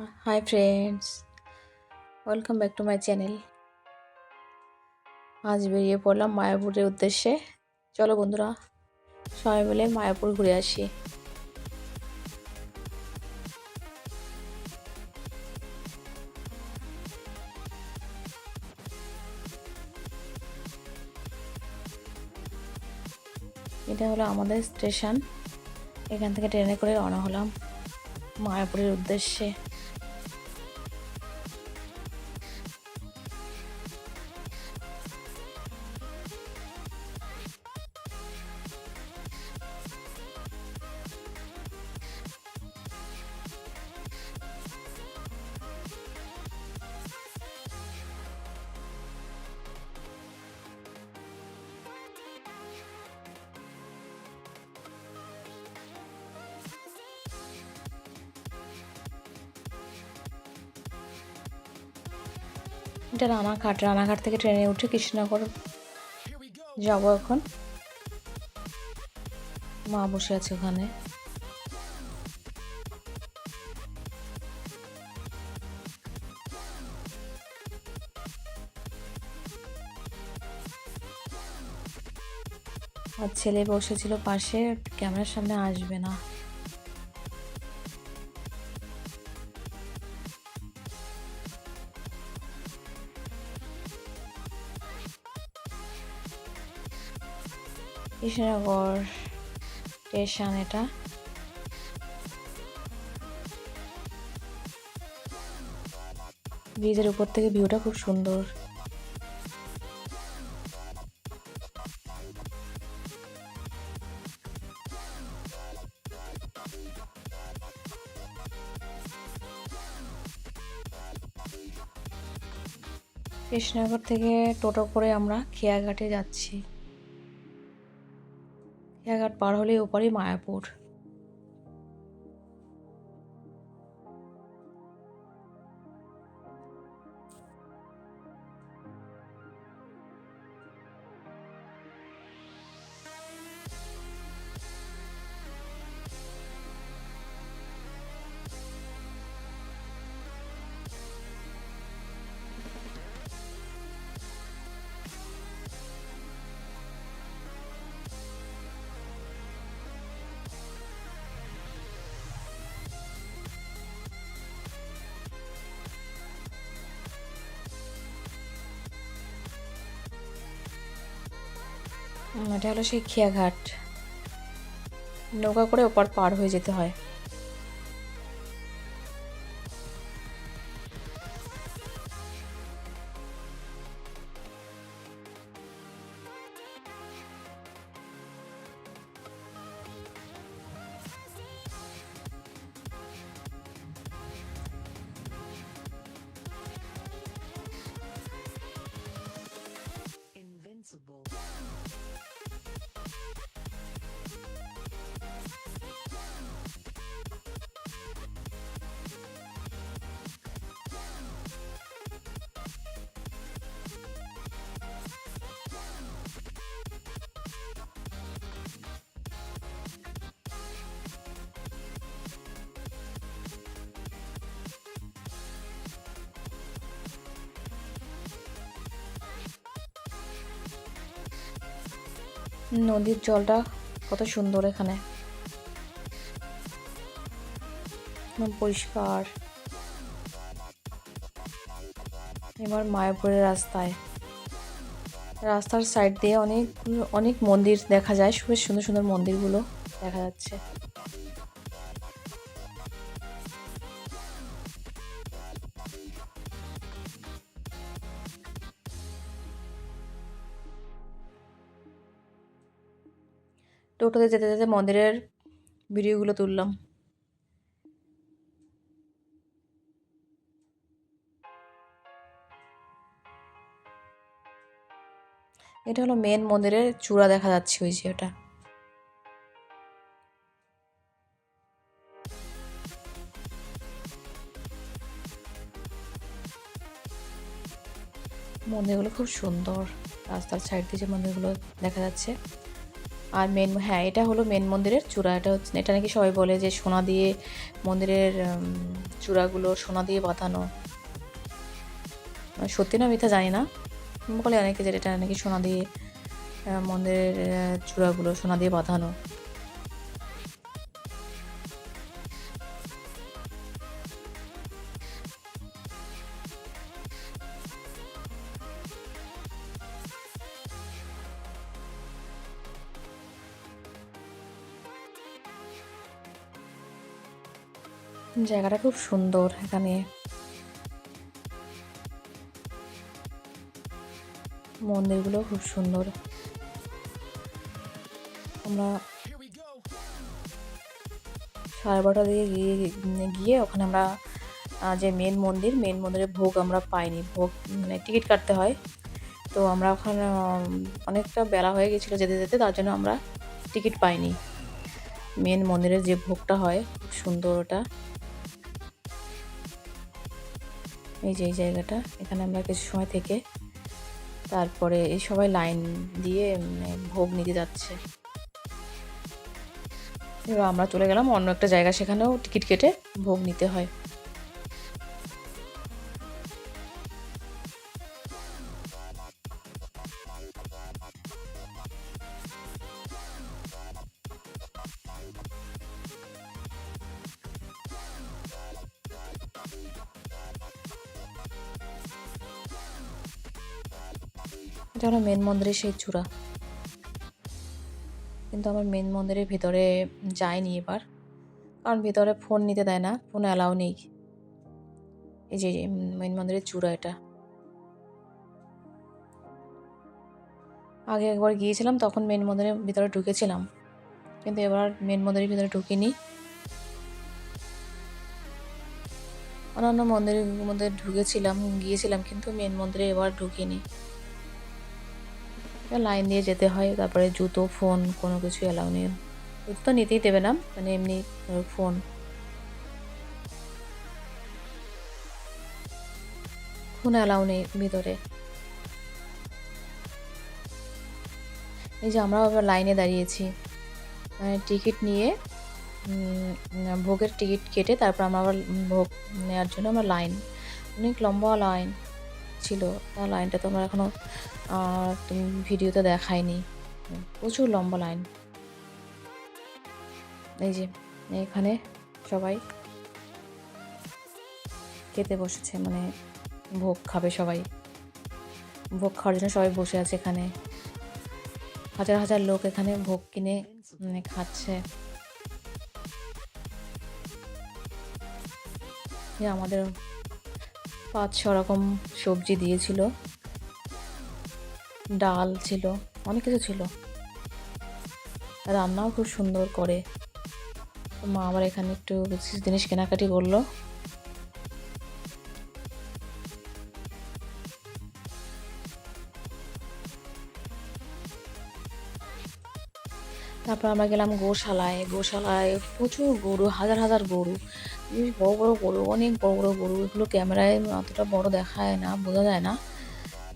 Hi friends, welcome back to my channel. আজ বেরিয়ে পড়লাম মায়াপুরের উদ্দেশ্যে। চলো বন্ধুরা সবাই মিলে মায়াপুর ঘুরে আসি। এটা হলো আমাদের স্টেশন। এখান থেকে ট্রেনে করে রওনা হলাম মায়াপুরের উদ্দেশ্যে। এটা রানাঘাট থেকে ট্রেনে উঠে কৃষ্ণনগর যাবো এখন। মা বসে আছে ওখানে। আর ছেলে বসেছিল পাশে, ক্যামেরার সামনে আসবে না। কৃষ্ণনগর স্টেশন এটা। ব্রিজের উপর থেকে ভিউটা খুব সুন্দর। কৃষ্ণনগর থেকে টোটো করে আমরা খেয়াঘাটে যাচ্ছি। খেয়াঘাট পার হলেই ওপারই মায়াপুর। এটা হলো সেই খেয়াঘাট। নৌকা করে ওপার পার হয়ে যেতে হয়। নদীর জলটা কত সুন্দর এখানে, পরিষ্কার। এবার মায়াপুরের রাস্তার সাইড দিয়ে অনেক মন্দির দেখা যায়। খুব সুন্দর সুন্দর মন্দিরগুলো দেখা যাচ্ছে। টোটোতে যেতে যেতে মন্দিরের ভিডিওগুলো তুললাম। এটা হলো মেন মন্দিরের চূড়া দেখা যাচ্ছে, ওই যে ওটা। মন্দিরগুলো খুব সুন্দর। রাস্তার সাইড দিয়ে যে মন্দিরগুলো দেখা যাচ্ছে। আর এটা হলো মেন মন্দিরের চূড়া। এটা নাকি সবাই বলে যে সোনা দিয়ে মন্দিরের চূড়াগুলো সোনা দিয়ে বাঁধানো, সত্যি না মিথ্যা জানি না, বলে অনেকে যে এটা নাকি সোনা দিয়ে মন্দিরের চূড়াগুলো সোনা দিয়ে বাঁধানো। জায়গাটা খুব সুন্দর, এখানে মন্দিরগুলো খুব সুন্দর। আমরা 12:30 দিয়ে গিয়ে ওখানে আমরা যে মেন মন্দিরে ভোগ আমরা পাইনি, ভোগ মানে টিকিট কাটতে হয়। তো আমরা ওখানে অনেকটা বেলা হয়ে গেছিলো যেতে যেতে, তার জন্য আমরা টিকিট পাইনি। মেন মন্দিরের যে ভোগটা হয় খুব সুন্দর ওটা। এই যে এই জায়গাটা, এখানে আমরা কিছু সময় থেকে তারপরে এই সবাই লাইন দিয়ে ভোগ নিতে যাচ্ছে। এবার আমরা চলে গেলাম অন্য একটা জায়গা, সেখানেও টিকিট কেটে ভোগ নিতে হয়। এটা হলো মেন মন্দিরের সেই চূড়া, কিন্তু আমার মেন মন্দিরের ভিতরে যাইনি এবার, কারণ ভিতরে ফোন নিতে দেয় না, ফোন অ্যালাউ নেই। এই যে মেন মন্দিরের চূড়া এটা। আগে একবার গিয়েছিলাম, তখন মেন মন্দিরের ভিতরে ঢুকেছিলাম, কিন্তু এবার মেন মন্দিরের ভিতরে ঢুকিনি। অন্যান্য মন্দিরের মধ্যে গিয়েছিলাম, কিন্তু মেন মন্দিরে এবার ঢুকিনি। লাইন দিয়ে যেতে হয়, তারপরে জুতো ফোন কোনো কিছু অ্যালাউ নেই। জুতো তো নিতেই দেবে না, মানে এমনি ফোন অ্যালাউ নেই ভিতরে। এই যে আমরা আবার লাইনে দাঁড়িয়েছি, মানে টিকিট নিয়ে ভোগের টিকিট কেটে তারপর আমরা আবার ভোগ নেওয়ার জন্য আমরা লাইন, অনেক লম্বা লাইন ছিল। তার লাইনটা তো আমরা এখনও ভিডিওতে দেখাইনি, প্রচুর লম্বা লাইন। এই যে এখানে সবাই খেতে বসেছে, মানে ভোগ খাবে সবাই, ভোগ খাওয়ার জন্য সবাই বসে আছে এখানে। হাজার হাজার লোক এখানে ভোগ কিনে খাচ্ছে। আমাদের 5-6 রকম সবজি দিয়েছিল, ডাল ছিল, অনেক কিছু ছিল। রান্নাও খুব সুন্দর করে। মা আবার এখানে একটু কিছু জিনিস কেনাকাটি করলো। তারপর আমরা গেলাম গোশালায় প্রচুর গরু, হাজার হাজার গরু, বড় বড় গরু, অনেক বড় বড় গরু। এগুলো ক্যামেরায় অতটা বড় দেখায় না, বোঝা যায় না।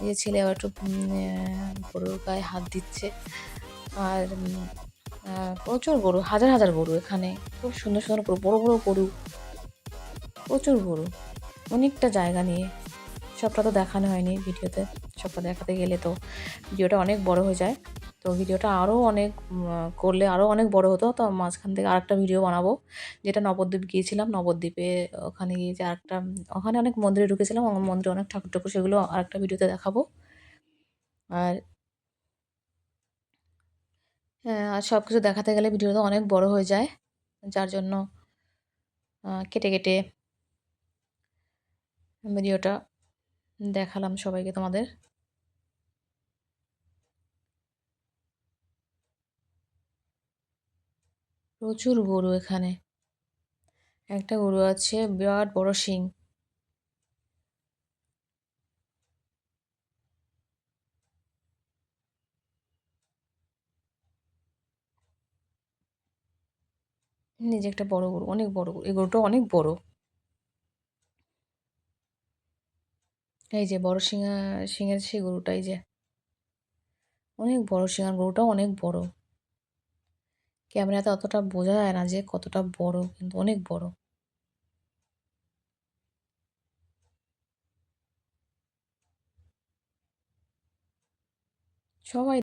এই যে ছেলে আবার একটু গরুর গায়ে হাত দিচ্ছে। আর প্রচুর গরু, হাজার হাজার গরু এখানে, খুব সুন্দর সুন্দর গরু, বড় বড় গরু, প্রচুর গরু, অনেকটা জায়গা নিয়ে। সবটা তো দেখানো হয়নি ভিডিওতে, সবটা দেখাতে গেলে তো ভিডিওটা অনেক বড় হয়ে যায়। তো ভিডিওটা আরও অনেক করলে আরও অনেক বড় হতো, তো মাঝখান থেকে আরেকটা ভিডিও বানাবো। যেটা নবদ্বীপ গিয়েছিলাম, নবদ্বীপে ওখানে গিয়ে যে আরেকটা, ওখানে অনেক মন্দিরে ঢুকেছিলাম, মন্দিরে অনেক ঠাকুর ঠাকুর, সেগুলো আরেকটা ভিডিওতে দেখাবো। আর হ্যাঁ, আর সব কিছু দেখাতে গেলে ভিডিওটা অনেক বড় হয়ে যায়, যার জন্য কেটে কেটে ভিডিওটা দেখালাম সবাইকে তোমাদের। প্রচুর গরু এখানে, একটা গরু আছে বিরাট বড় শিং। নিজে একটা বড় গরু, অনেক বড় গরু, এই গরুটা অনেক বড়। এই যে বড় শিঙের সেই গরুটা, এই যে অনেক বড় শিঙার গরুটাও অনেক বড়। ক্যামেরাতে অতটা বোঝা যায় না যে কতটা বড়, কিন্তু অনেক বড়। সবাই